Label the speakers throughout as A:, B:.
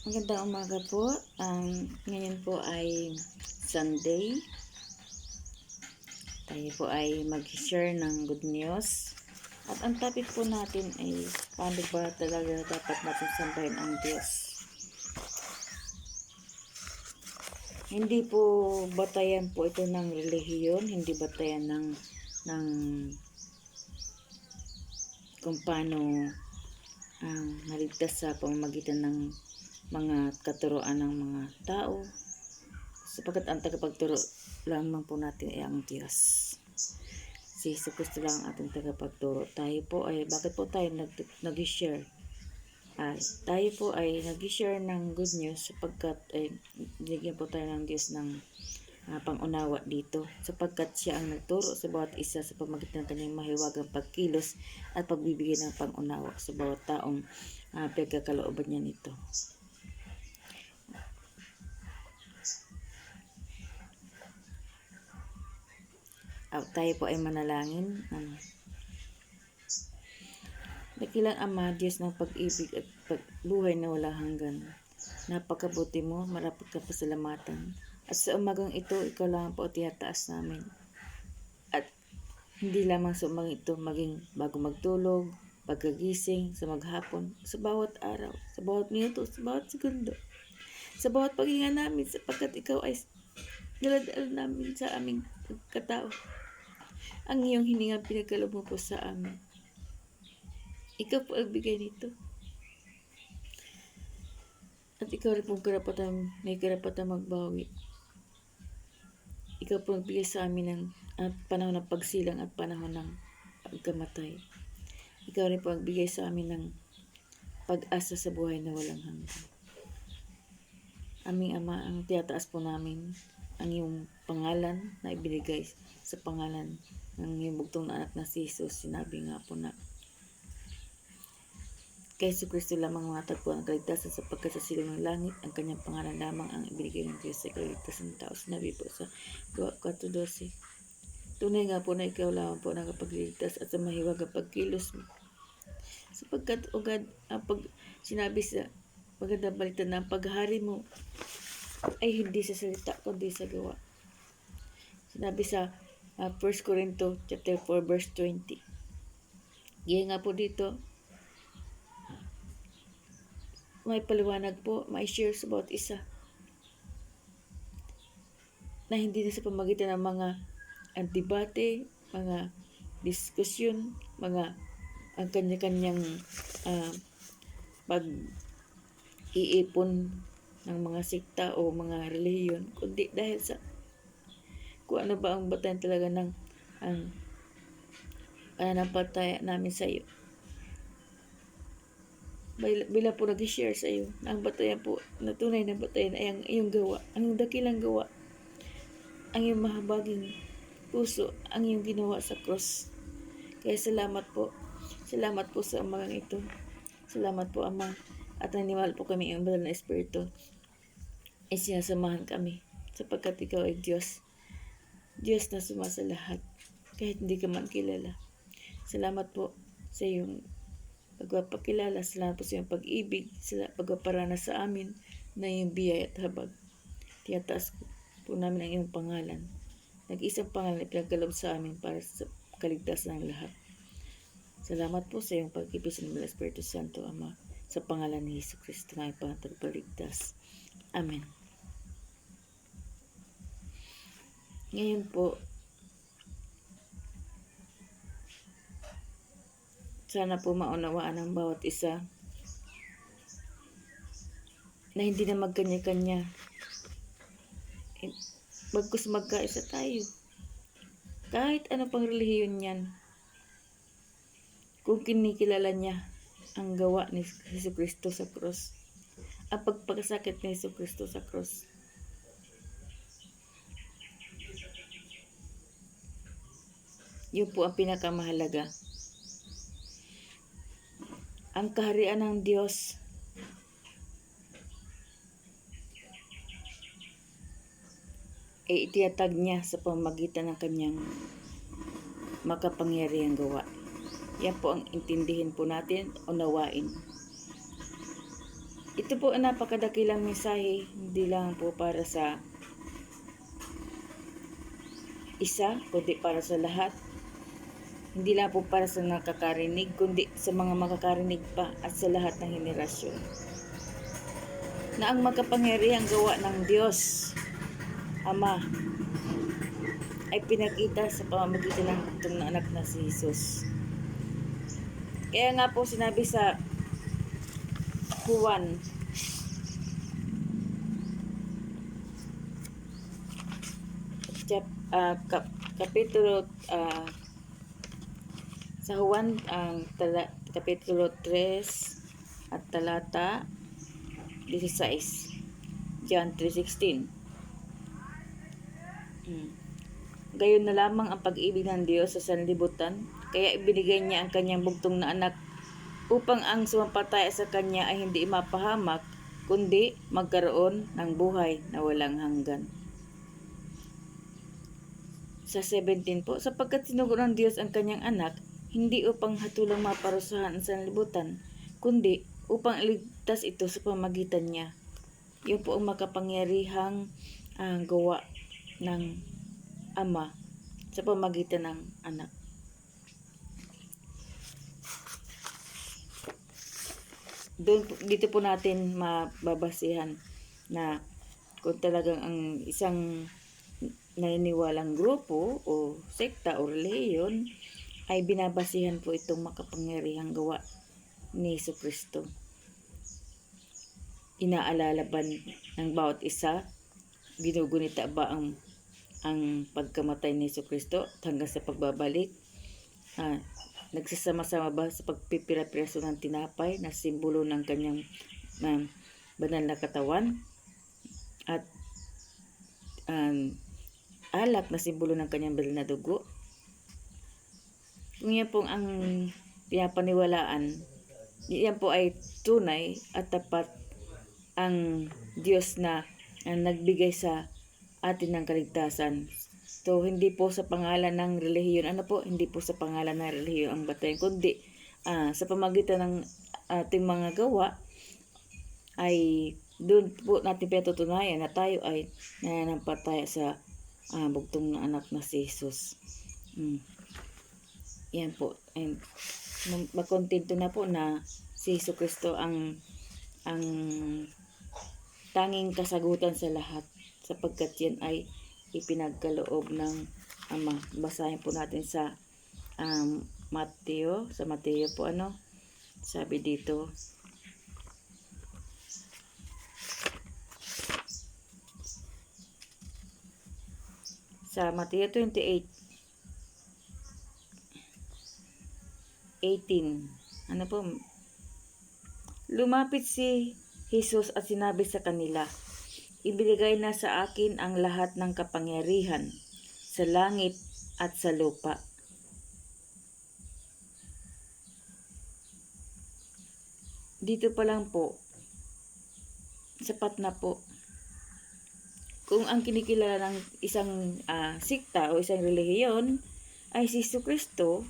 A: Magandang umaga po. Ngayon po ay Sunday. Tayo po ay mag-share ng good news. At ang topic po natin ay paano ba talaga dapat natin sambahin ang Diyos. Hindi po batayan po ito ng relihiyon, hindi batayan ng kung paano maligtas sa pamamagitan ng mga katuruan ng mga tao, sapagkat ang tagapagturo lamang po natin ay ang Diyos. Si Jesucristo lang ang ating tagapagturo. Tayo po ay, bakit po tayo nag-share? Tayo po ay nag-share ng good news sapagkat binigyan po tayo ng Diyos ng pangunawa dito, sapagkat siya ang nagturo sa bawat isa sa pamamagitan ng kanyang mahiwagang pagkilos at pagbibigay ng pangunawa sa bawat taong pagkakalooban niya nito. Tayo po ay manalangin. Dakilang Ama, Diyos ng pag-ibig at buhay na walang hanggan, napakabuti mo, marapat ka pasalamatan. At sa umagang ito, ikaw lang po tiyataas namin. At hindi lamang sa umagang ito, maging bago magtulog, pagkagising, sa maghapon, sa bawat araw, sa bawat minuto, sa bawat segundo, sa bawat paghinga namin, sapagkat ikaw ay daladal namin sa aming katao. Ang iyong hininga pinagkaloob mo po sa amin. Ikaw po ang bigay nito. At ikaw rin pong may karapatan magbawi. Ikaw po nagbigay sa amin ng panahon ng pagsilang at panahon ng pagkamatay. Ikaw rin po nagbigay sa amin ng pag-asa sa buhay na walang hanggan. Aming Ama, ang tiyataas po namin ang iyong pangalan na ibinigay sa pangalan ng iyong bugtong na anak na si Jesus. Sinabi nga po na kay Jesucristo lamang matagpuan ang kaligtasan, sapagkat sa silong ng langit ang kanyang pangalan lamang ang ibinigay ng Diyos sa kaligtasan ng tao. Sinabi po sa 4:12. Tunay nga po na ikaw lamang po nakapagliligtas at sa mahiwagang pagkilos mo. Sapagkat pag sinabi sa magandang balita na ang paghari mo ay hindi sa salita kundi sa gawa. Sinabi sa 1 Corinto chapter 4 verse 20. Gaya nga po dito, may paliwanag po, may share sa bawat isa na hindi na sa pamagitan ng mga debate, mga diskusyon, mga ang kanya-kanyang pag-iipon ng mga sikta o mga relihiyon, kundi dahil sa kung ano ba ang batayan talaga ng pananampalataya namin sa iyo. Bila po nag-share sa iyo na ang batayan po, na tunay na batayan ay ang iyong gawa, ang dakilang gawa, ang iyong mahabaging puso, ang iyong ginawa sa cross. Kaya salamat po sa umagang ito. Salamat po, Ama, at naniwala po kami ang banal na Espiritu ay sinasamahan kami, sapagkat ikaw ay Diyos na sumasa lahat, kahit hindi ka man kilala. Salamat po sa iyong pagpapakilala, salamat po sa iyong pag-ibig, sa pagpaparana sa amin na iyong biyaya at habag. Tiyataas po namin ang iyong pangalan. Nag-isang pangalan na pinagkaloob sa amin para sa kaligtasan ng lahat. Salamat po sa iyong pag-ibig ng Espiritu Santo, Ama, sa pangalan ni Jesucristo na ipang tagapagligtas. Amen. Ngayon po, sana po maunawaan ng bawat isa na hindi na magkanya-kanya. Bagkus magkaisa tayo. Kahit ano pang relihiyon yan, kung kinikilala niya ang gawa ni Jesucristo sa cross, ang pagpakasakit ni Jesucristo sa cross, yun po ang pinakamahalaga. Ang kaharian ng Diyos ay itiyatag niya sa pamamagitan ng kanyang makapangyarihang gawa. Yan po ang intindihin po natin, unawain. Ito po ang napakadakilang mensahe, hindi lang po para sa isa, kundi para sa lahat. Hindi lang po para sa nakakarinig, kundi sa mga makakarinig pa at sa lahat ng henerasyon. Na ang makapangyarihang gawa ng Diyos, Ama, ay pinakita sa pamamagitan ng bugtong na anak na si Jesus. Kaya nga po sinabi sa Juan kapitulo sa Juan kapitulo 3 at talata 16, John 3:16. Gayon na lamang ang pag-ibig ng Diyos sa sanlibutan, kaya ibinigay niya ang kanyang bugtong na anak upang ang sumampataya sa kanya ay hindi mapahamak, kundi magkaroon ng buhay na walang hanggan. Sa 17 po, sapagkat sinugo ng Diyos ang kanyang anak, hindi upang hatulang maparusahan ang sanlibutan, kundi upang iligtas ito sa pamagitan niya. Yun po ang makapangyarihang gawa ng Ama sa pamagitan ng anak. Dito po natin mababasihan na kung talagang ang isang naniniwalang grupo o sekta o relihiyon ay binabasihan po itong makapangyarihang gawa ni Jesucristo. Inaalala ba ng bawat isa, ginugunita ba ang pagkamatay ni Jesucristo hanggang sa pagbabalik? Nagsasama-sama ba sa pagpipira-piraso ng tinapay na simbolo ng kanyang banal na katawan at alak na simbolo ng kanyang banal na dugo? Kung yan pong ang pinapaniwalaan, yan po ay tunay at tapat ang Diyos na nagbigay sa atin ng kaligtasan. So, hindi po sa pangalan ng relihiyon, hindi po sa pangalan ng relihiyon ang batayan, kundi sa pamagitan ng ating mga gawa ay doon po natin pinatutunayan na tayo ay nananampalataya sa bugtong na anak na si Jesus. Yan po. And makontento na po na si Jesucristo ang tanging kasagutan sa lahat, sapagkat yan ay ipinagkaloob ng Ama. Basahin po natin sa Mateo. Sa Mateo po sabi dito. Sa Mateo 28:18. Lumapit si Jesus at sinabi sa kanila, ibinigay na sa akin ang lahat ng kapangyarihan sa langit at sa lupa. Dito pa lang po, sapat na po. Kung ang kinikilala ng isang sikta o isang relihiyon ay si Jesucristo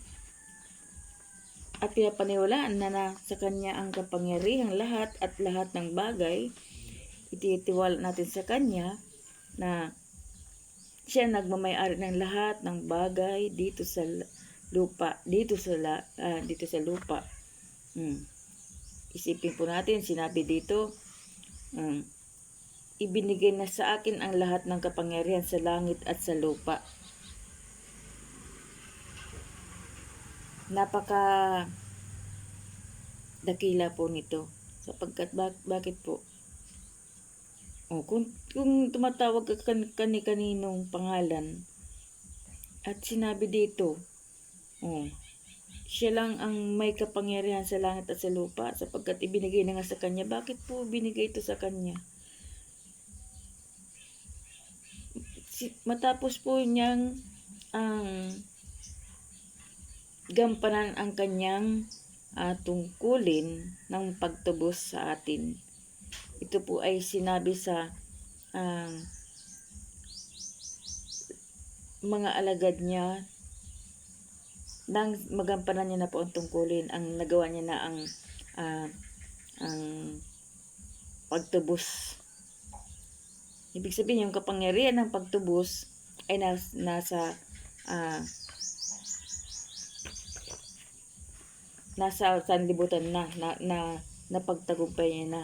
A: at pinapaniwalaan na sa kanya ang kapangyarihang lahat at lahat ng bagay, ititiwala natin sa kanya na siya nagmamay-ari ng lahat ng bagay dito sa lupa, dito sa lupa. Isipin po natin, sinabi dito, ibinigay na sa akin ang lahat ng kapangyarihan sa langit at sa lupa. Napaka dakila po nito, sapagkat bakit po? Kung tumatawag ka kani-kaninong pangalan at sinabi dito, siya lang ang may kapangyarihan sa langit at sa lupa, sapagkat ibinigay na nga sa kanya. Bakit po binigay ito sa kanya? Matapos po niyang gampanan ang kanyang tungkulin ng pagtubos sa atin. Ito po ay sinabi sa mga alagad niya nang magampanan niya na po ang tungkulin, ang nagawa niya na ang pagtubos. Ibig sabihin, yung kapangyarihan ng pagtubos ay nasa sanlibutan na pagtagumpay niya na.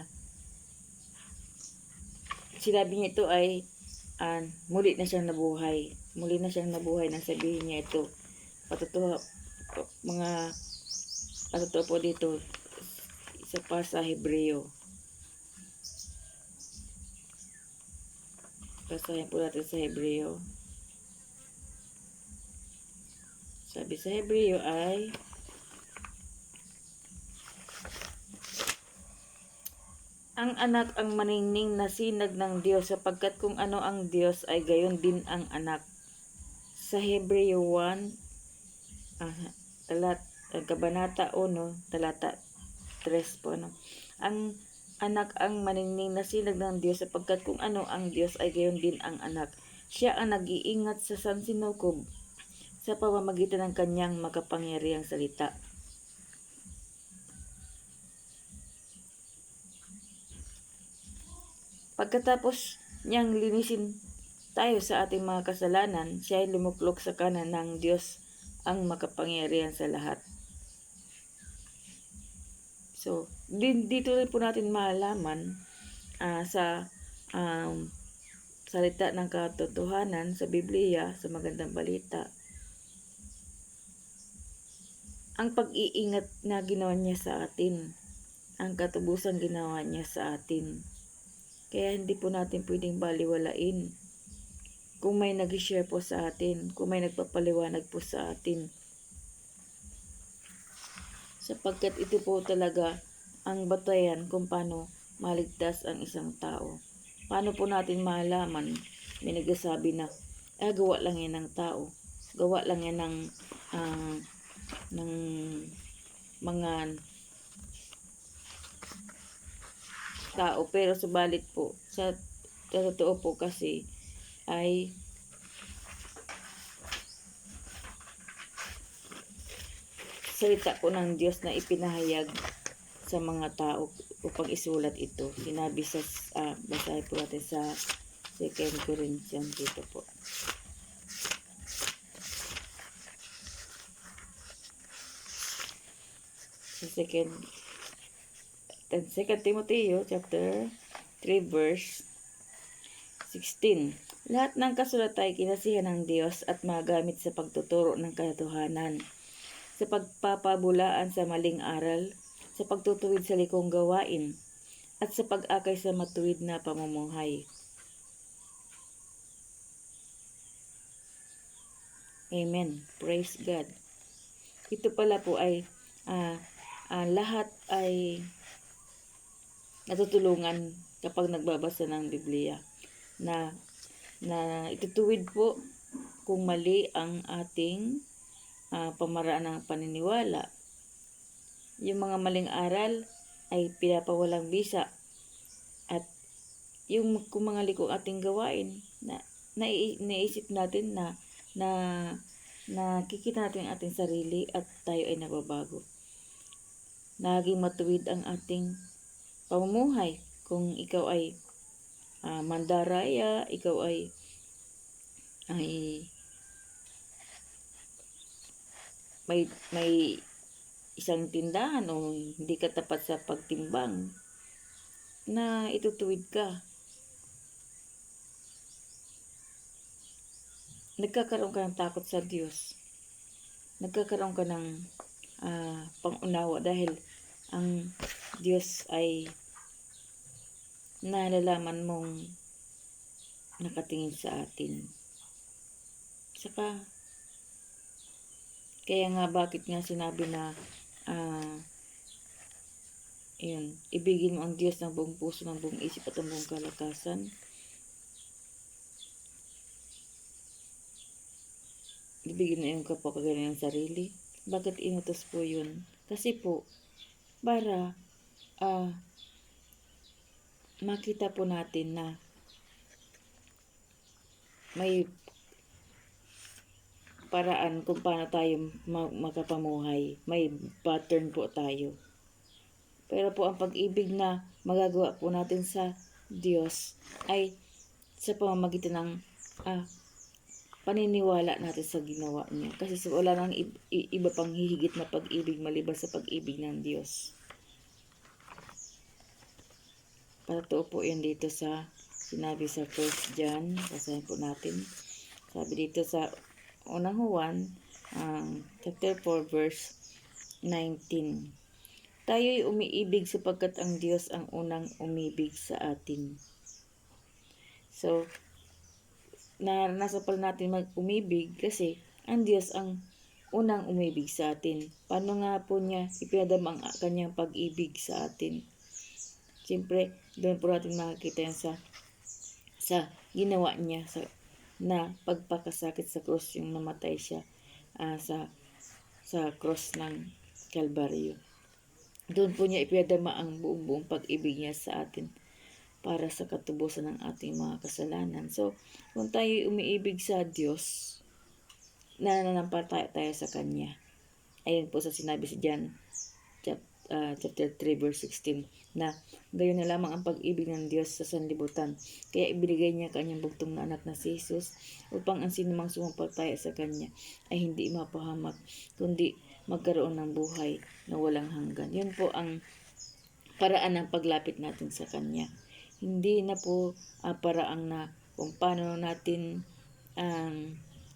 A: Sinabi niya ito ay muli na siyang nabuhay. Muli na siyang nabuhay nang sabihin niya ito. Patutuwa, mga patutuwa po dito isa pa sa Hebreo. Basahin po natin sa Hebreo. Sabi sa Hebreo ay ang anak ang maningning na sinag ng Diyos, sapagkat kung ano ang Diyos ay gayon din ang anak. Sa Hebreo 1, Kabanata 1, talata 3 po. Ang anak ang maningning na sinag ng Diyos, sapagkat kung ano ang Diyos ay gayon din ang anak. Siya ang nag-iingat sa sansinukob sa pamamagitan ng kanyang makapangyarihang salita. Pagkatapos niyang linisin tayo sa ating mga kasalanan, siya ay lumuklok sa kanan ng Diyos ang makapangyarihan sa lahat. So, dito rin po natin malaman sa salita ng katotohanan sa Biblia, sa magandang balita, ang pag-iingat na ginawa niya sa atin, ang katubusan ginawa niya sa atin. Kaya hindi po natin pwedeng baliwalain kung may nag-share po sa atin, kung may nagpapaliwanag po sa atin. Sapagkat ito po talaga ang batayan kung paano maligtas ang isang tao. Paano po natin malaman? May nagsasabi na, gawa lang yan ng tao. Gawa lang yan ng mga tao. Pero subalit po, sa totoo po kasi ay salita po ng Diyos na ipinahayag sa mga tao upang isulat ito. Sinabi sa, basahin po natin sa 2 Corinthians dito po. Sa 2 Timothy chapter 3 verse 16. Lahat ng kasulat ay kinasihan ng Diyos at magamit sa pagtuturo ng katotohanan, sa pagpapabulaan sa maling aral, sa pagtutuwid sa likong gawain, at sa pag-akay sa matuwid na pamumuhay. Amen. Praise God. Ito pala po ay lahat ay natutulungan kapag nagbabasa ng Biblia na itutuwid po kung mali ang ating pamaraan ng paniniwala. Yung mga maling aral ay pinapawalang bisa, at yung kung mga likong ating gawain na naisip natin na nakikita natin ang ating sarili at tayo ay nababago. Naging matuwid ang ating pamumuhay. Kung ikaw ay mandaraya, ikaw ay may isang tindahan o hindi ka tapat sa pagtimbang, na itutuwid ka. Nagkakaroon ka ng takot sa Diyos. Nagkakaroon ka ng pangunawa dahil ang Diyos ay nalalaman mong nakatingin sa atin. Saka, kaya nga bakit nga sinabi na ibigin mo ang Diyos ng buong puso, ng buong isip at ng buong kalakasan. Ibigin mo yung kapakanan ng sarili. Bakit inutos po yun? Kasi po, para makita po natin na may paraan kung paano tayo makapamuhay. May pattern po tayo. Pero po ang pag-ibig na magagawa po natin sa Diyos ay sa pamamagitan ng paniniwala natin sa ginawa niya. Kasi wala nang iba pang hihigit na pag-ibig maliban sa pag-ibig ng Diyos. Patotoo po yun dito sa sinabi sa 1 John. Basahin po natin. Sabi dito sa unang Juan, chapter 4, verse 19. Tayo'y umiibig sapagkat ang Diyos ang unang umibig sa atin. So, naranasan pala natin umibig kasi ang Diyos ang unang umibig sa atin. Paano nga po niya ipinadama ang kanyang pag-ibig sa atin? Siyempre, doon po natin makikita yan sa ginawa niya na pagpakasakit sa cross, yung namatay siya sa cross ng Kalbaryo. Doon po niya ipinadama ang buong pag-ibig niya sa atin para sa katubusan ng ating mga kasalanan. So, kung tayo umiibig sa Diyos, nananampalataya tayo sa Kanya. Ayun po sa sinabi sa John chapter 3 verse 16 na gayon na lamang ang pag-ibig ng Diyos sa sanlibutan. Kaya ibinigay niya kanyang bugtong na anak na si Jesus upang ang sinumang sumampalataya sa Kanya ay hindi mapahamak kundi magkaroon ng buhay na walang hanggan. Yun po ang paraan ng paglapit natin sa Kanya. Hindi na po paraang na kung paano natin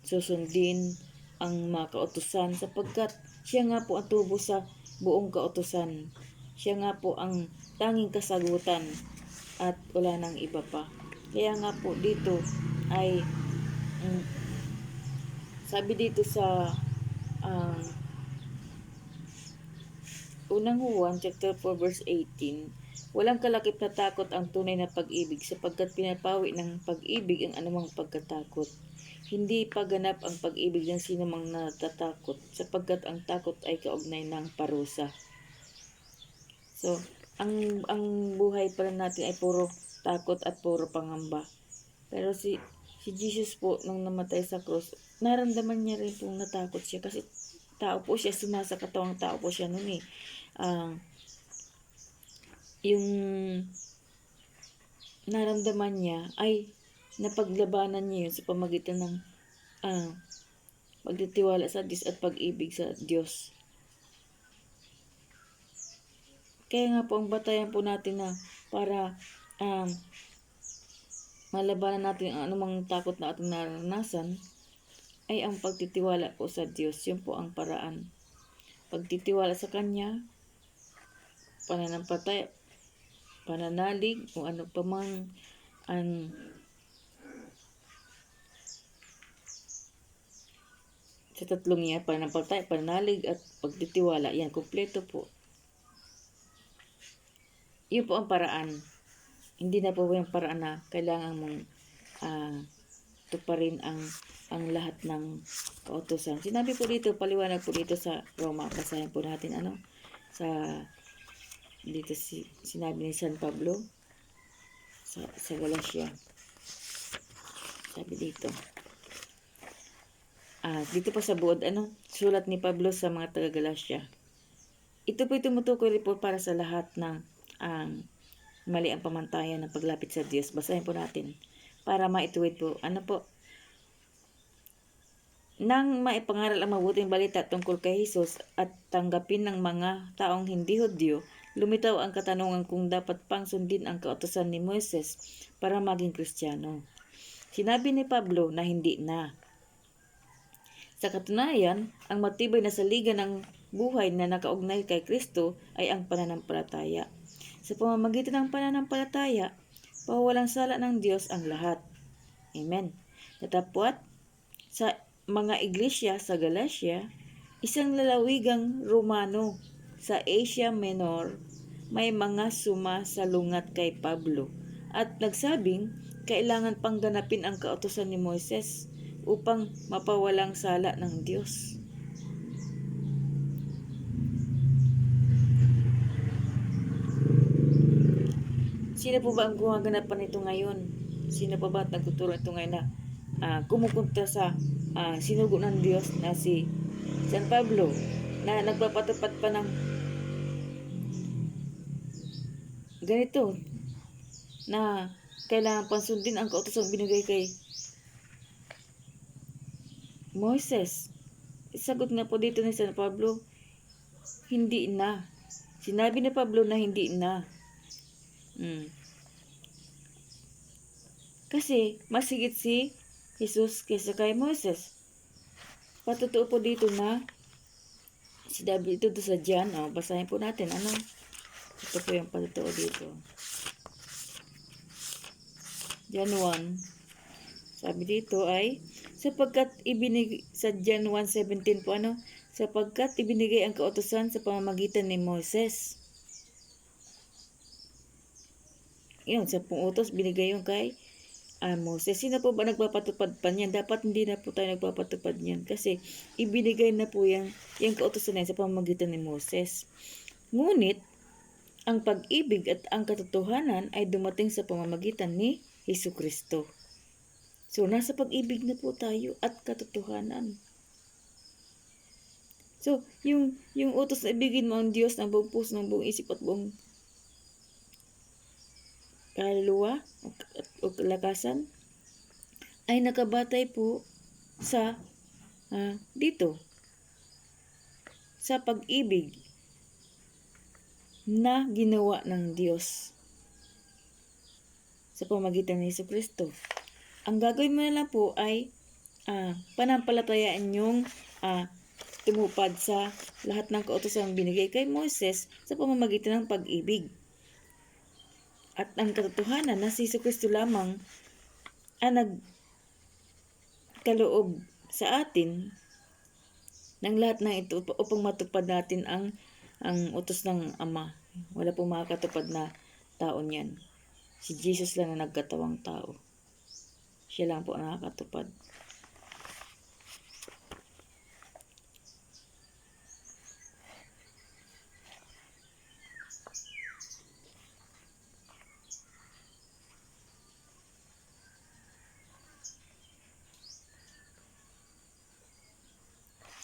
A: susundin ang mga kautusan sapagkat siya nga po ang tubo sa buong kautusan. Siya nga po ang tanging kasagutan at wala nang iba pa. Kaya nga po dito ay sabi dito sa unang Juan chapter 4 verse 18, walang kalakip na takot ang tunay na pag-ibig sapagkat pinapawi ng pag-ibig ang anumang pagkatakot. Hindi paganap ang pag-ibig ng sinumang natatakot sapagkat ang takot ay kaugnay ng parusa. So, ang buhay pala natin ay puro takot at puro pangamba. Pero si Jesus po nung namatay sa cross, naramdaman niya rin pong natakot siya kasi tao po siya, sumasa katawang tao po siya noon eh. Yung naramdaman niya ay napaglabanan niya yun sa pamagitan ng pagtitiwala sa Diyos at pag-ibig sa Diyos. Kaya nga po ang batayan po natin na para malabanan natin ang anumang takot na ating naranasan ay ang pagtitiwala po sa Diyos. Yun po ang paraan. Pagtitiwala sa Kanya, pananampalataya, pananalig, o ano pa mang sa tatlong yan, pananampalataya, pananalig, at pagtitiwala. Yan, kumpleto po. Yun po ang paraan. Hindi na po yung paraan na kailangan mong tuparin ang lahat ng kautusan. Sinabi po dito, paliwanag po dito sa Roma. Basahin po natin dito sinabi ni San Pablo sa Galatia. Sabi dito. Dito pa sa buod, sulat ni Pablo sa mga taga-Galatia. Ito po tumutukoy rin po para sa lahat ng mali ang pamantayan ng paglapit sa Diyos. Basahin po natin para maituwid po. Nang maipangaral ang mabuting balita tungkol kay Jesus at tanggapin ng mga taong hindi Hudyo, lumitaw ang katanungan kung dapat pang sundin ang kautusan ni Moises para maging Kristiyano. Sinabi ni Pablo na hindi na. Sa katunayan, ang matibay na saligan ng buhay na nakaugnay kay Kristo ay ang pananampalataya. Sa pamamagitan ng pananampalataya, pawawalang sala ng Diyos ang lahat. Amen. Datapwat, sa mga iglesia sa Galatia, isang lalawigang Romano sa Asia Minor, may mga sumasalungat kay Pablo at nagsabing kailangan pang ganapin ang kautusan ni Moises upang mapawalang sala ng Diyos. Sino po ba ang gumaganapan nito ngayon? Sino pa ba at nagtuturo ito ngayon na kumukontra sa sinugo ng Diyos na si San Pablo na nagpapatupad pa ng ganito na kailangan pansundin ang kautosang binigay kay Moises. Sagot nga po dito ni San Pablo, hindi na. Sinabi ni Pablo na hindi na. Kasi masigit si Jesus kaysa kay Moises. Patotoo po dito na sinabi dito sa John. Basahin po natin. Ito po yung patotoo dito. John 1. Sabi dito ay, sapagkat ibinigay, sa John 1:17 po sapagkat ibinigay ang kautusan sa pamamagitan ni Moises. Yun, sa utos binigay yung kay Moses. Sino po ba nagpapatupad pa niyan? Dapat hindi na po tayo nagpapatupad niyan kasi ibinigay na po yung kautusan na sa pamamagitan ni Moses. Ngunit, ang pag-ibig at ang katotohanan ay dumating sa pamamagitan ni Jesucristo. So, nasa pag-ibig na po tayo at katotohanan. So, yung utos na ibigin mo ang Diyos ng buong puso, ng buong isip at buong kaluluwa o kalakasan ay nakabatay po sa dito sa pag-ibig na ginawa ng Diyos sa pamamagitan ni Jesucristo. Ang gagawin mo na lang po ay panampalatayaan yung tumupad sa lahat ng kautosang binigay kay Moises sa pamamagitan ng pag-ibig. At ang katotohanan na si Jesucristo lamang ang nagkaloob sa atin ng lahat ng ito upang matupad natin ang utos ng Ama. Wala pong makakatupad na tao niyan. Si Jesus lang ang nagkatawang tao. Siya lang po ang nakakatupad.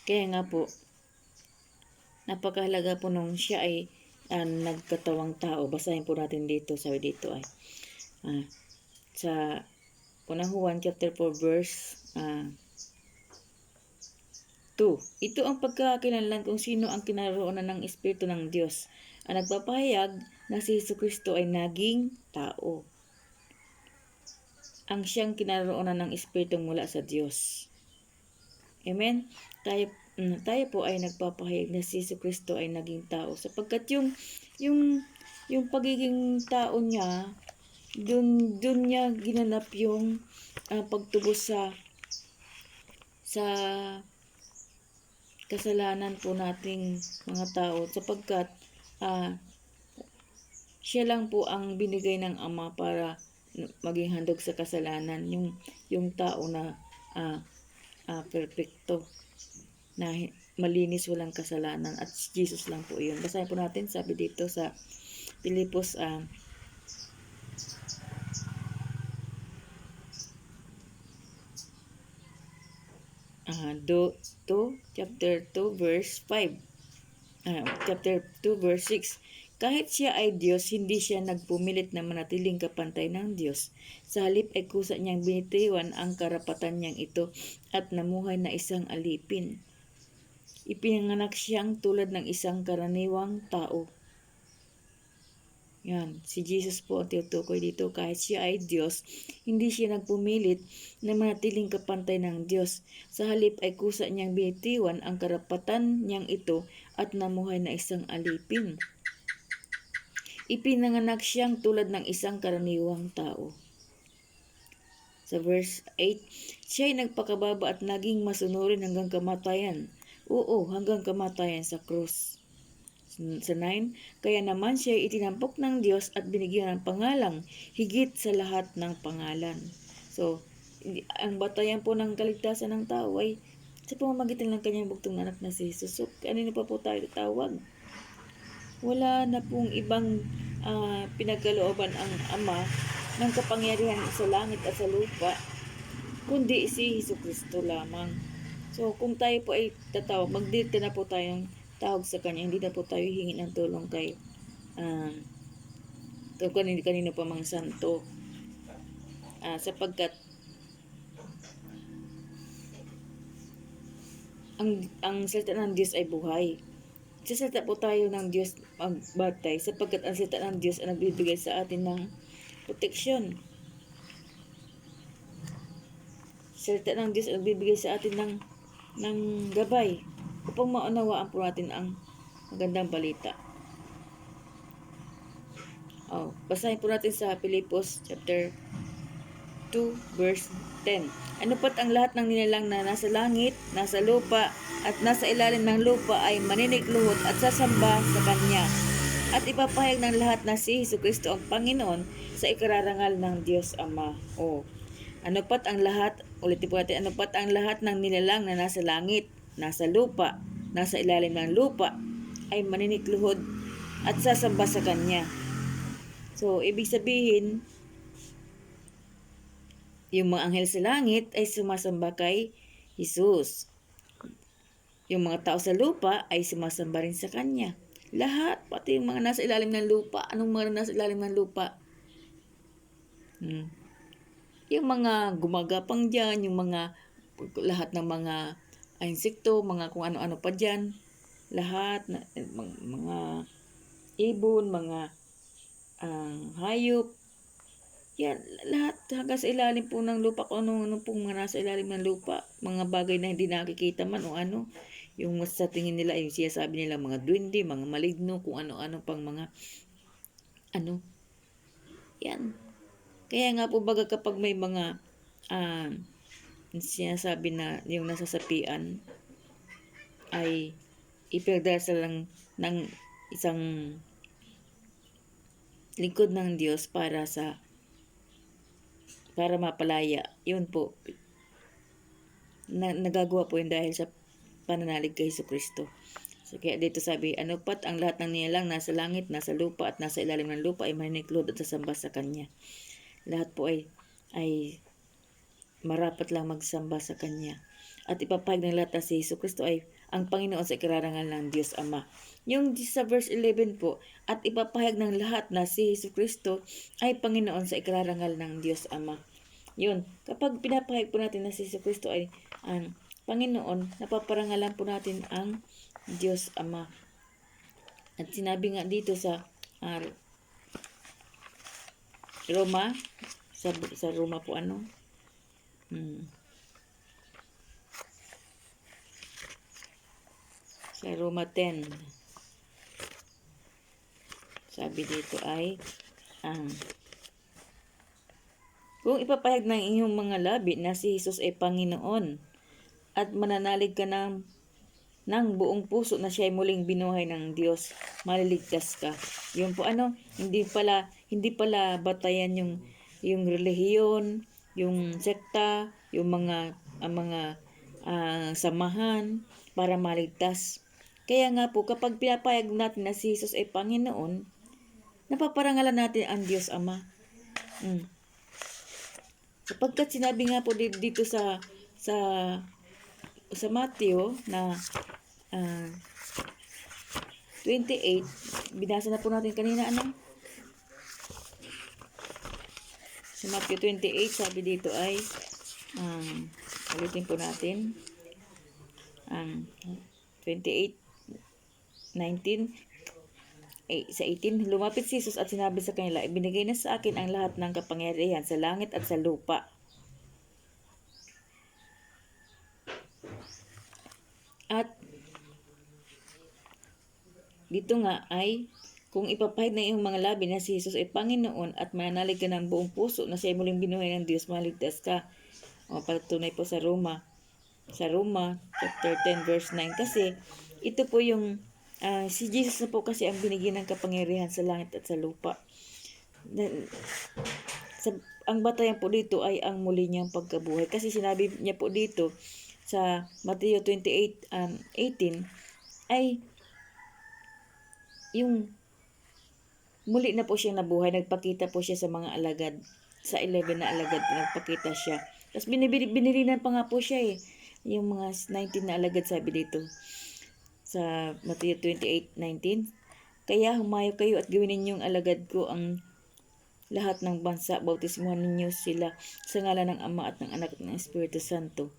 A: Kaya nga po, napakahalaga po nung siya ay nagkatawang tao. Basahin po natin dito. Sabi dito ay sa unang Juan chapter 4 verse 2. Ito ang pagkakakilanlan kung sino ang kinaroonan ng Espiritu ng Diyos. Ang nagpapahayag na si Jesucristo ay naging tao. Ang siyang kinaroonan ng Espiritu mula sa Diyos. Amen? Tayo po ay nagpapahayag na si Jesucristo ay naging tao. Sapagkat yung pagiging tao niya, dun niya ginanap yung pagtubos sa kasalanan po nating mga tao, sapagkat siya lang po ang binigay ng Ama para maging handog sa kasalanan, yung tao na perfecto, na malinis, walang kasalanan, at Jesus lang po yun. Basahin po natin, sabi dito sa Pilipos chapter 2 verse 5. Chapter 2 verse 6. Kahit siya ay Diyos, hindi siya nagpumilit na manatiling kapantay ng Diyos. Sa halip ay kusa niyang binitiwan ang karapatan niyang ito at namuhay na isang alipin. Ipinanganak siyang tulad ng isang karaniwang tao. Yan, si Jesus po ang tinutukoy dito. Kahit siya ay Diyos, hindi siya nagpumilit na manatiling kapantay ng Diyos. Sa halip ay kusa niyang binitiwan ang karapatan niyang ito at namuhay na isang alipin. Ipinanganak siyang tulad ng isang karaniwang tao. Sa verse 8, siya ay nagpakababa at naging masunurin hanggang kamatayan. Oo, hanggang kamatayan sa krus. Sa 9, kaya naman siya ay itinampok ng Diyos at binigyan ng pangalang higit sa lahat ng pangalan. So, ang batayan po ng kaligtasan ng tao ay sa pamamagitan ng kanyang bugtong anak na si Jesus. So, kanino pa po tayo tatawag? Wala na pong ibang pinagkalooban ang Ama ng kapangyarihan sa langit at sa lupa, kundi si Jesucristo lamang. So, kung tayo po ay tatawag, magdito na po tayong tawag sa Kanya. Hindi na po tayo hingi ng tulong kay o kanino pa mga santo. Sapagkat ang salita ng Diyos ay buhay. Sasalita po tayo ng Diyos magbatay sapagkat ang salita ng Diyos ay nagbibigay sa atin ng proteksyon. Salita ng Diyos ay nagbibigay sa atin ng gabay upang maunawaan po natin ang magandang balita. Basahin po natin sa Pilipos chapter 2 verse 10. Ano pat ang lahat ng nilalang na nasa langit, nasa lupa, at nasa ilalim ng lupa ay maninikluhod at sasamba sa Kanya. At ipapahayag ng lahat na si Jesucristo ang Panginoon sa ikararangal ng Diyos Ama. Ano pat ang lahat, ulitin po natin, ano pat ang lahat ng nilalang na nasa langit, nasa lupa, nasa ilalim ng lupa, ay maninikluhod at sasamba sa Kanya. So, ibig sabihin, yung mga anghel sa langit ay sumasamba kay Jesus. Yung mga tao sa lupa ay sumasamba rin sa Kanya. Lahat, pati yung mga nasa ilalim ng lupa. Anong mga nasa ilalim ng lupa? Yung mga gumagapang dyan, yung mga, lahat ng mga insekto, mga kung ano-ano pa dyan. Lahat, mga ibon, mga hayop. Yan, lahat hanggang sa ilalim po ng lupa, kung ano pong mga nasa ilalim ng lupa, mga bagay na hindi nakikita man o ano, yung sa tingin nila, yung sabi nila mga duwende, mga maligno, kung ano-ano pang mga yan. Kaya nga po baga kapag may mga sinasabi na yung nasasapian ay ipinagdarasal lang ng isang lingkod ng Diyos para mapalaya. Yun po. Nagagawa po yun dahil sa pananalig kay Jesucristo. So, kaya dito sabi, ano pat ang lahat ng nilalang nasa langit, nasa lupa, at nasa ilalim ng lupa ay maniklod at sasamba sa Kanya. Lahat po ay marapat lang magsamba sa Kanya. At ipapahayag ng lahat na si Jesucristo ay ang Panginoon sa ikararangal ng Diyos Ama. Yung sa verse 11 po, at ipapahayag ng lahat na si Jesucristo ay Panginoon sa ikararangal ng Diyos Ama. Yun, kapag pinapahayag po natin na si Jesucristo ay ang Panginoon, napaparangalan po natin ang Diyos Ama. At sinabi nga dito sa Roma, sa Roma po sa Roma 10, sabi dito ay kung ipapahayag ng inyong mga labi na si Jesus ay Panginoon at mananalig ka ng buong puso na siya ay muling binuhay ng Diyos, maliligtas ka. Yung po hindi pala batayan yung relihiyon, yung sekta, yung mga samahan para maligtas. Kaya nga po kapag pinapayag natin na si Jesus ay Panginoon, napaparangalan natin ang Diyos Ama. Sapagkat sinabi nga po dito sa Matthew na 28, binasa na po natin kanina sa Matthew 28, sabi dito ay ulitin po natin 28:19 sa 18, lumapit si Jesus at sinabi sa kanila, ibinigay na sa akin ang lahat ng kapangyarihan sa langit at sa lupa. At dito nga ay, kung ipapahid na iyong mga labi na si Jesus ay Panginoon at mananalig ka ng buong puso na siya ay muling binuhay ng Diyos, maligtas ka. Pagtunay po sa Roma chapter 10 verse 9, kasi ito po yung si Jesus na po kasi ang binigyan ng kapangyarihan sa langit at sa lupa. Ang batayan po dito ay ang muli niyang pagkabuhay. Kasi sinabi niya po dito sa Matthew 28:18 ay yung muli na po siyang nabuhay. Nagpakita po siya sa mga alagad. Sa 11 na alagad nagpakita siya. Tapos binilinan pa nga po siya yung mga 19 na alagad, sabi dito sa Matthew 28:19. Kaya humayo kayo at gawin ninyong alagad ko ang lahat ng bansa, bautismuhan ninyo sila sa ngalan ng Ama at ng Anak at ng Espiritu Santo.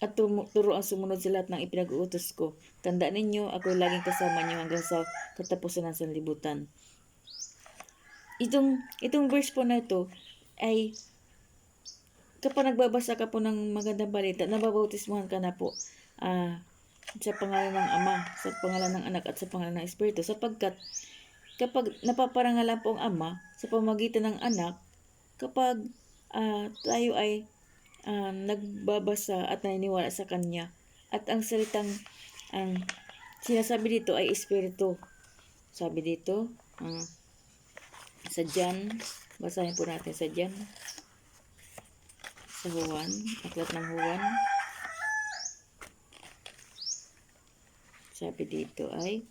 A: At turo ang sumunod sa lahat ng ipinag-uutos ko. Tandaan ninyo, ako'y laging kasama niyo hanggang sa katapusan ng sanlibutan. Itong verse po na ito ay kapag nagbabasa ka po ng magandang balita, nababautismuhan ka na po sa pangalan ng Ama, sa pangalan ng Anak at sa pangalan ng Espiritu, sapagkat kapag napaparangalan po ang Ama sa pamamagitan ng Anak, kapag tayo ay nagbabasa at naniniwala sa Kanya, at ang salitang ang sinasabi dito ay Espiritu. Sabi dito sa John, basahin po natin sa John, sa Juan, aklat ng Juan. Sabi dito ay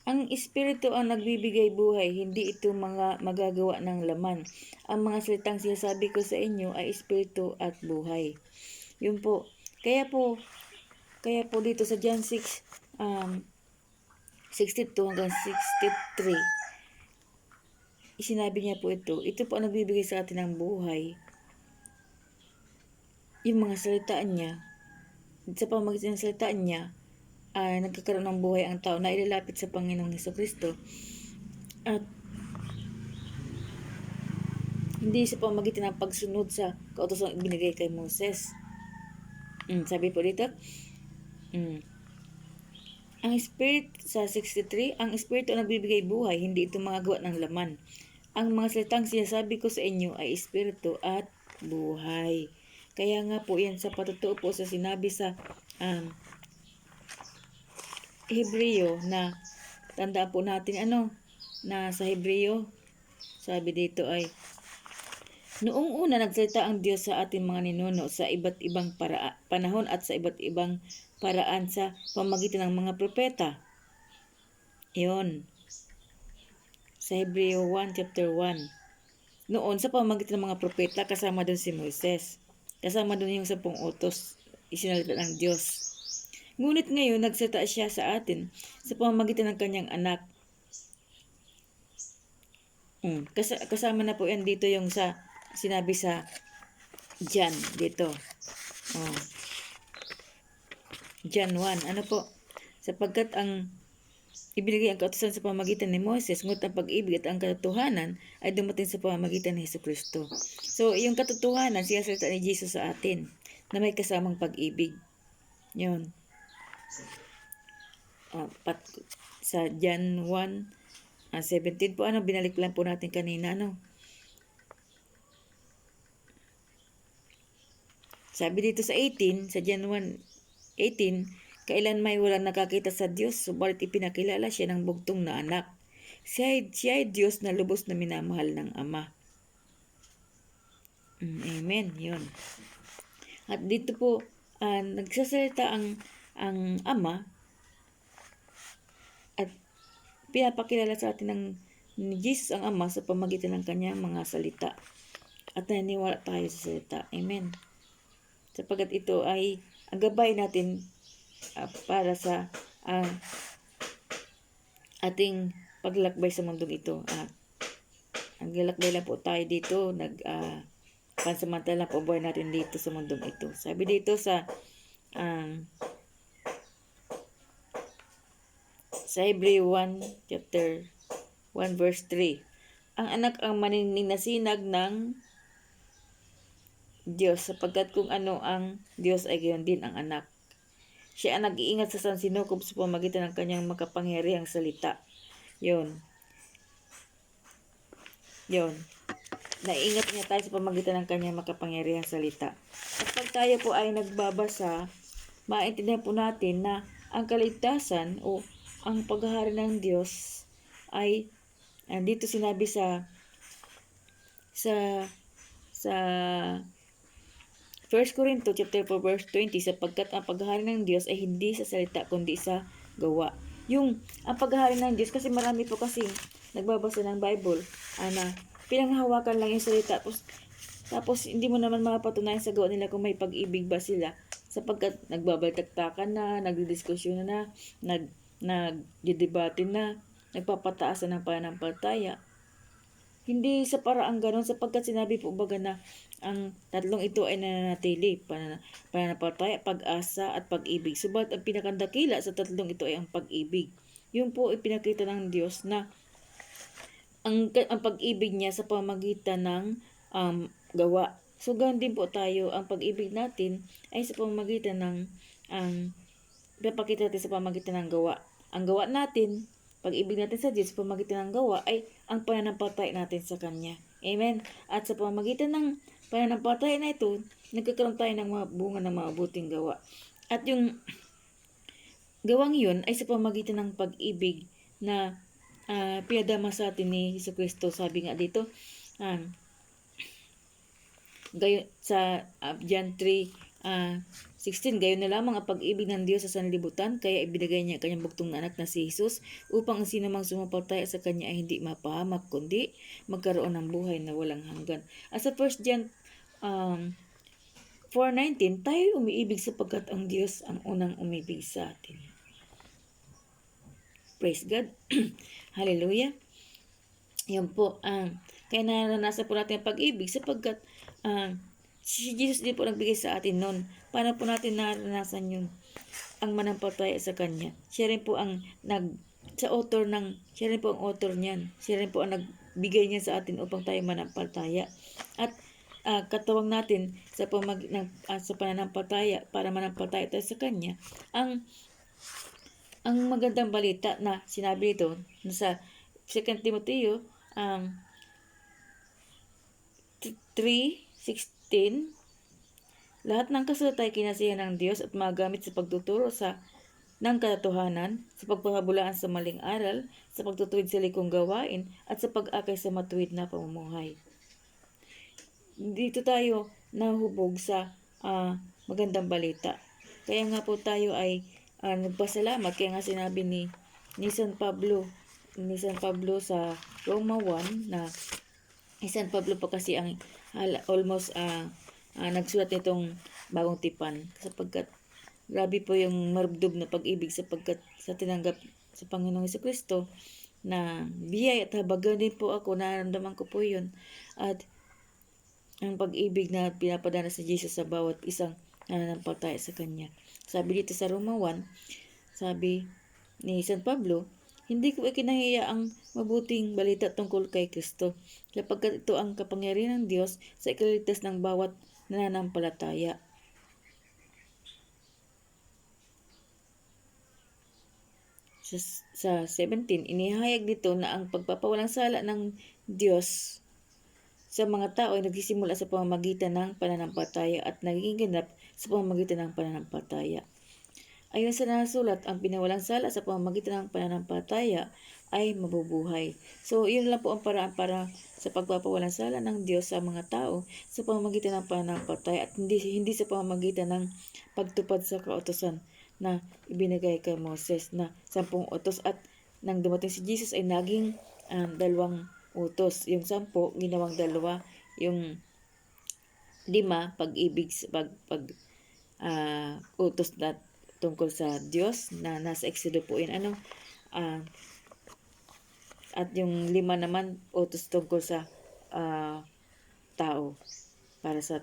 A: ang Espiritu ang nagbibigay buhay, hindi ito mga magagawa ng laman. Ang mga salitang sinasabi ko sa inyo ay Espiritu at buhay. Yun po. Kaya po dito sa John 6, 62 hanggang 63, isinabi niya po ito. Ito po ang nagbibigay sa atin ng buhay. Yung mga salitaan niya, sa pamamagitan ng salitaan niya, nagkakaroon ng buhay ang tao na ilalapit sa Panginoong Hesukristo. At hindi sa pamamagitan ng pagsunod sa kautosang ibinigay kay Moses. Sabi po dito, ang Spirit sa 63, ang Espiritu ang nagbibigay buhay, hindi ito mga gawa ng laman. Ang mga salitang sinasabi ko sa inyo ay Espiritu at buhay. Kaya nga po yan sa patutuo po sa sinabi sa Hebreo, na tandaan po natin na sa Hebreo, sabi dito ay, noong una nagsalita ang Diyos sa ating mga ninuno sa iba't ibang panahon at sa iba't ibang paraan sa pamamagitan ng mga propeta. Iyon. Sa Hebreo 1 chapter 1. Noon sa pamamagitan ng mga propeta, kasama doon si Moises. Kasama doon yung 10 utos isinalita ng Diyos. Ngunit ngayon, nagsalita siya sa atin sa pamamagitan ng kanyang anak. Kasama na po yan dito yung sa sinabi sa John dito. John 1. Ano po? Sapagkat ang ibinigay ang kautusan sa pamamagitan ni Moses, ngunit ang pag-ibig at ang katotohanan ay dumating sa pamamagitan ni Hesukristo. So, yung katotohanan, sinasalita ni Jesus sa atin na may kasamang pag-ibig. Yun. Sa John 1:17 po, binalik lang po natin kanina, sabi dito sa 18, sa John 1:18, kailan may walang nakakita sa Diyos, subalit ipinakilala siya ng bugtong na anak. Siya ay Diyos na lubos na minamahal ng Ama. Amen, yun. At dito po, nagsasalita ang Ama, at pinapakilala sa atin ni Jesus ang Ama sa pamamagitan ng kanyang mga salita. At naniniwala tayo sa salita. Amen. Sapagkat ito ay ang gabay natin para sa ating paglakbay sa mundong ito. Ang lalakbay lang po tayo dito, pansamantala po buhay natin dito sa mundong ito. Sabi dito sa Hebreo 1 chapter 1 verse 3, ang anak ang maninasinag ng Diyos, sapagkat kung ano ang Diyos ay gayon din ang anak. Siya ang nag-iingat sa sansinukob sa pamamagitan ng kanyang makapangyarihang salita. Yun. Naiingat niya tayo sa pamamagitan ng kanyang makapangyarihang salita. At pag tayo po ay nagbabasa, maintindihan po natin na ang kaligtasan o ang paghahari ng Diyos ay dito sinabi sa 1 Corinto chapter 4 verse 20, sapagkat ang paghahari ng Diyos ay hindi sa salita kundi sa gawa. Ang paghahari ng Diyos, kasi marami po kasi nagbabasa ng Bible na pinanghahawakan lang yung salita, tapos hindi mo naman mapatunayan sa gawa nila kung may pag-ibig ba sila sapagkat nagbabaltaktakan na, nagdidiskusyon na, nagdidebate na, nagpapataas na ng pananampalataya. Hindi sa paraang ganon, sapagkat sinabi po baga na ang tatlong ito ay nananatili, pananampalataya, pag-asa at pag-ibig. Subalit ang pinakandakila sa tatlong ito ay ang pag-ibig. Yun po ipinakita ng Diyos na ang pag-ibig niya sa pamamagitan ng gawa. So ganun din po tayo, ang pag-ibig natin ay sa pamamagitan ng pinapakita natin sa pamamagitan ng gawa. Ang gawa natin, pag-ibig natin sa Diyos sa pamamagitan ng gawa ay ang pananampalataya natin sa Kanya. Amen. At sa pamamagitan ng pananampalataya na ito, nagkakaroon tayo ng mga bunga ng mabuting gawa. At yung gawang yun ay sa pamamagitan ng pag-ibig na pinadama sa atin ni Jesucristo. Sabi nga dito, sa John 3:16, gayon na lamang ang pag-ibig ng Diyos sa sanlibutan, kaya ibinigay niya ang kanyang bugtong na anak na si Jesus, upang ang sino mang sumampalataya sa kanya ay hindi mapahamak, kundi magkaroon ng buhay na walang hanggan. At sa 1 John 4:19, tayo umiibig sapagkat ang Diyos ang unang umibig sa atin. Praise God. Hallelujah. Yan po. Kaya naranasan po natin ang pag-ibig sapagkat si Jesus din po nagbigay sa atin noon. Paano po natin naranasan yun? Ang manampalataya sa Kanya. Siya rin po ang siya rin po ang author niyan. Siya rin po ang nagbigay niya sa atin upang tayo manampalataya. At katawang natin sa pananampalataya, para manampalataya tayo sa Kanya, ang magandang balita na sinabi ito sa 2 Timoteo 3:16, lahat ng kasulat ay kinasihan ng Diyos at magamit sa pagtuturo ng katotohanan, sa pagpapabulaan sa maling aral, sa pagtutuwid sa likong gawain, at sa pag-akay sa matuwid na pamumuhay. Dito tayo nahubog sa magandang balita. Kaya nga po tayo ay nagpasalamat. Kaya nga sinabi ni San Pablo sa Roma 1 na San Pablo pa kasi ang almost nagsulat nitong bagong tipan, sapagkat grabe po yung marubdob na pag-ibig sapagkat sa tinanggap sa Panginoong Jesucristo na biyaya at habagan din po ako, nararamdaman ko po yun. At ang pag-ibig na pinapadala sa Jesus sa bawat isang nananampalataya sa Kanya. Sabi dito sa Roma 1, sabi ni San Pablo, hindi ko ikinahiya ang mabuting balita tungkol kay Kristo, sapagkat ito ang kapangyarihan ng Diyos sa ikaligtas ng bawat nananampalataya. Sa 17, inihayag dito na ang pagpapawalang sala ng Diyos sa mga tao ay nagsisimula sa pamamagitan ng pananampalataya at nagiging ganap sa pamamagitan ng pananampalataya. Ayon sa nasulat, ang pinawalang sala sa pamamagitan ng pananampalataya ay mabubuhay. So, yun lang po ang paraan para sa pagpapawalang sala ng Diyos sa mga tao sa pamamagitan ng pananampalataya at hindi sa pamamagitan ng pagtupad sa kautusan na ibinigay kay Moses na 10 utos, at nang dumating si Jesus ay naging 2 utos. Yung 10 ginawang 2, yung 5 pag-ibig, utos na tungkol sa Diyos na nasa Exodo po yun. At yung 5 naman utos tungkol sa tao, para sa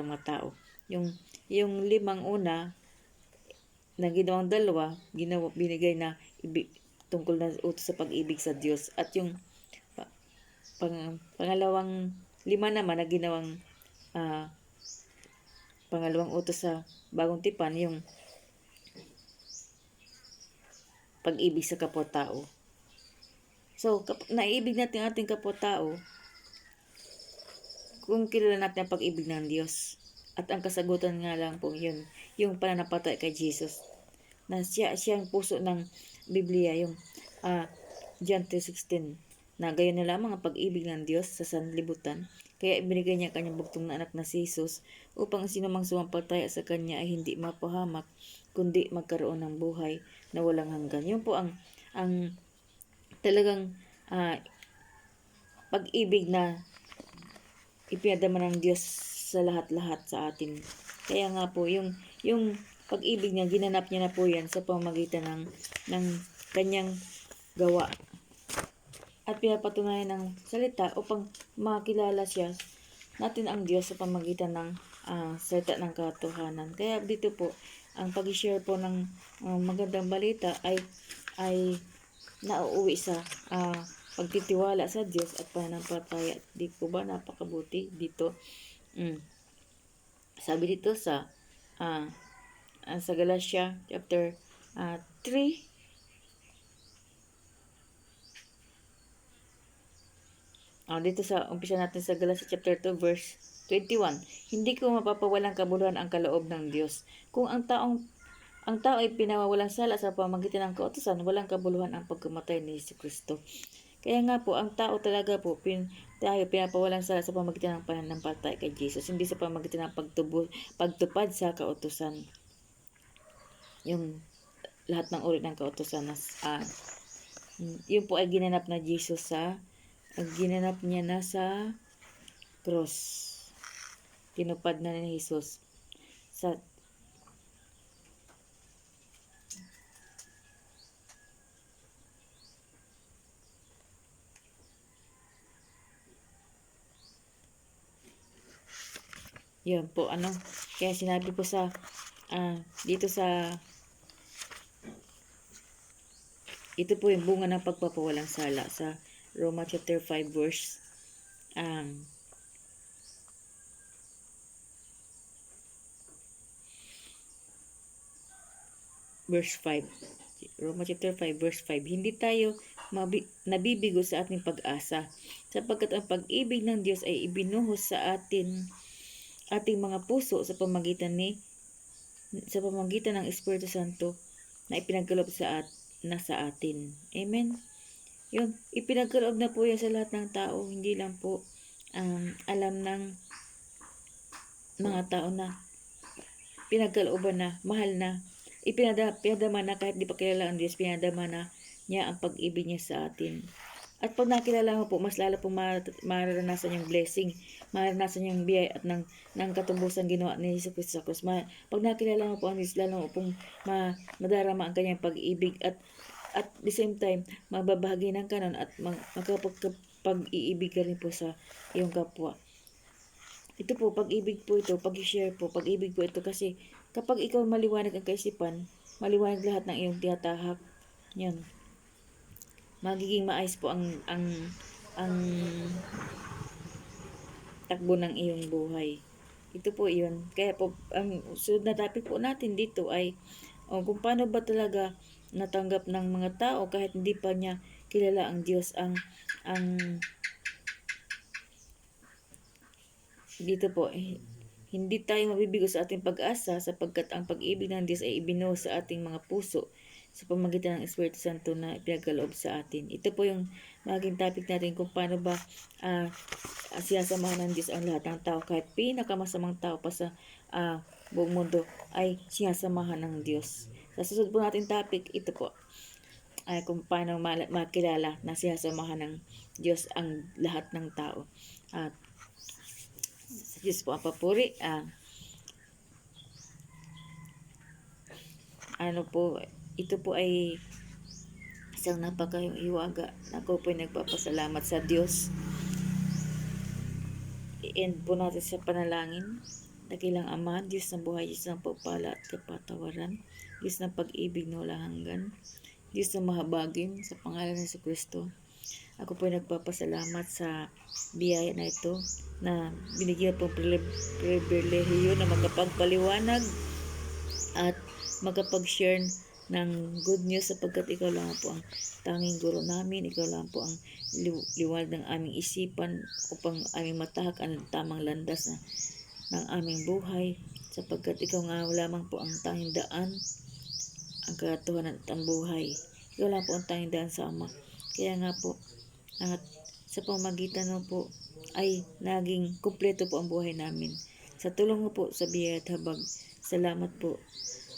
A: mga tao. Yung 5 una na ginawang 2, binigay na tungkol na utos sa pag-ibig sa Diyos. At yung pangalawang 5 naman na ginawang pangalawang utos sa bagong tipan, yung pag-ibig sa kapwa-tao. So, naiibig natin ang ating kapwa-tao kung kilala natin ang pag-ibig ng Diyos. At ang kasagutan nga lang po yun, yung pananampalataya kay Jesus. Na siya ang puso ng Biblia, yung John 3:16. Na gayon na lamang ang pag-ibig ng Diyos sa sanlibutan, kaya ibinigay niya ang kanyang bugtong na anak na si Jesus, upang sino mang sumampalataya sa Kanya ay hindi mapahamak, kundi magkaroon ng buhay na walang hanggan. Yun po ang talagang pag-ibig na ipinadama ng Diyos sa lahat-lahat sa atin. Kaya nga po, yung yung pag-ibig niya, ginanap niya na po yan sa pamamagitan ng kanyang gawa. At pinapatunayan ng salita upang makilala siya natin ang Diyos sa pamamagitan ng salita ng katotohanan. Kaya dito po, ang pag-share po ng magandang balita ay nauuwi sa pagtitiwala sa Diyos at pananampalataya. Di po ba napakabuti dito? Sabi dito sa Galatia chapter 3, dito sa umpisa natin sa Galatia chapter 2 verse 21. Hindi ko mapapawalang kabuluhan ang kaloob ng Diyos. Kung ang tao ay pinawawalang sala sa pamamagitan ng kautusan, walang kabuluhan ang pagkamatay ni Jesucristo. Kaya nga po, ang tao talaga po, tayo pinapawalang sala sa pamamagitan ng pananampalataya kay Jesus, hindi sa pamamagitan ng pagtupad sa kautusan. Yung lahat ng uri ng kautusan na yun po ay ginanap na Jesus ginanap niya na sa cross. Tinupad na ni Jesus sa yun po kaya sinabi po sa dito sa ito po yung bunga ng pagpapawalang sala sa Roma chapter 5 verse 5. Roma chapter 5 verse 5. Hindi tayo nabibigo sa ating pag-asa, sapagkat ang pag-ibig ng Diyos ay ibinuhos sa ating mga puso sa pamamagitan ng Espiritu Santo na ipinagkaloob sa atin. Amen. Yun, ipinagkaloob na po yan sa lahat ng tao, hindi lang po alam ng mga tao na pinagkalooban na, mahal na, pinadama na kahit di pa kilala ang Diyos, pinadama na niya ang pag-ibig niya sa atin. At pag nakilala mo po, mas lalo pong mararanasan yung blessing, mararanasan yung biyaya at ng katumbusan ginawa ni Jesus Cristo sa krus. Pag nakilala mo po ang Diyos, lalo mo pong madarama ang kanyang pag-ibig at the same time, mababahagi ng kanon at makapag-iibig ka rin po sa iyong kapwa. Ito po, pag-ibig po ito, pag-share po, pag-ibig po ito kasi kapag ikaw maliwanag ang kaisipan, maliwanag lahat ng iyong tiyatahak, yan. Magiging maayos po ang takbo ng iyong buhay. Ito po yun. Kaya po, ang sunod na topic po natin dito ay kung paano ba talaga natanggap ng mga tao kahit hindi pa niya kilala ang Diyos. Dito po, hindi tayo mabibigo sa ating pag-asa sapagkat ang pag-ibig ng Diyos ay ibinuhos sa ating mga puso sa pamamagitan ng Espiritu Santo na ipinagkaloob sa atin. Ito po yung maging topic natin kung paano ba sinasamahan ng Diyos ang lahat ng tao. Kahit pinakamasamang tao pa sa buong mundo ay sinasamahan ng Diyos. Sa susunod po natin topic, ito po ay kung paano makilala na sinasamahan ng Diyos ang lahat ng tao. At sa Diyos po ang papuri. Ito po ay isang napakahiwaga na ako po ay nagpapasalamat sa Diyos. I-end po natin sa panalangin. Dakilang Ama, Diyos ng buhay, Diyos ng pagpala at kapatawaran, Diyos ng pag-ibig na walang hanggan, Diyos ng mahabagin, sa pangalan ng Jesucristo. Ako po ay nagpapasalamat sa biyaya na ito na binigyan pong pribilehiyo na makapagpaliwanag at makapag-share ng good news sapagkat ikaw lang po ang tanging guro namin, ikaw lang po ang liwanag ng aming isipan upang aming matahak ang tamang landas ng aming buhay sapagkat ikaw nga lamang po ang tanging daan, ang katotohanan at ang buhay. Ikaw lang po ang tanging daan sa Ama. Kaya nga po, at sa pamagitan mo po ay naging kumpleto po ang buhay namin. Sa tulong mo po sa biyaya at habag, salamat po.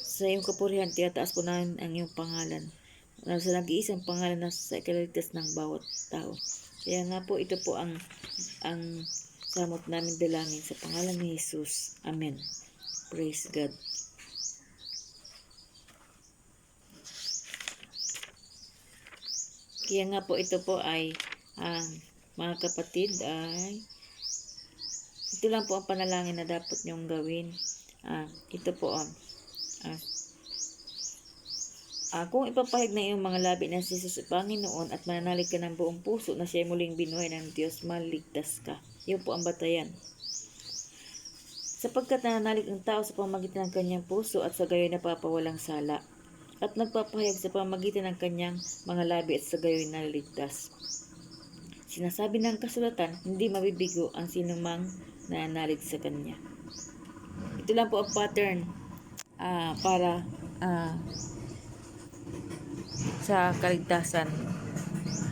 A: Sa iyong kapurihan, tiyataas po namin ang iyong pangalan. Sa nag-iisang pangalan na sa ikaligtas ng bawat tao. Kaya nga po, ito po ang samot namin dalangin sa pangalan ni Jesus. Amen. Praise God. Kaya nga po ito po ay mga kapatid ay ito lang po ang panalangin na dapat nyong gawin. Ito po kung ipapahig na iyong mga labi ng si Jesus Panginoon at mananalig ka ng buong puso na siya muling binuhay ng Diyos, maligtas ka. Yun po ang batayan. Sapagkat nananalig ang tao sa pamagitan ng kanyang puso at sa gayon napapawalang sala. At nagpapahayag sa pamagitan ng kanyang mga labi at sa gayon naliligtas. Sinasabi ng kasulatan, hindi mabibigo ang sinumang nananalig sa kanya. Ito lang po ang pattern para sa kaligtasan.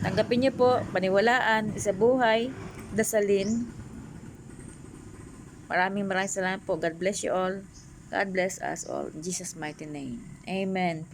A: Tanggapin niyo po, paniwalaan, isabuhay, dasalin. Maraming salamat po. God bless you all. God bless us all. In Jesus' mighty name. Amen.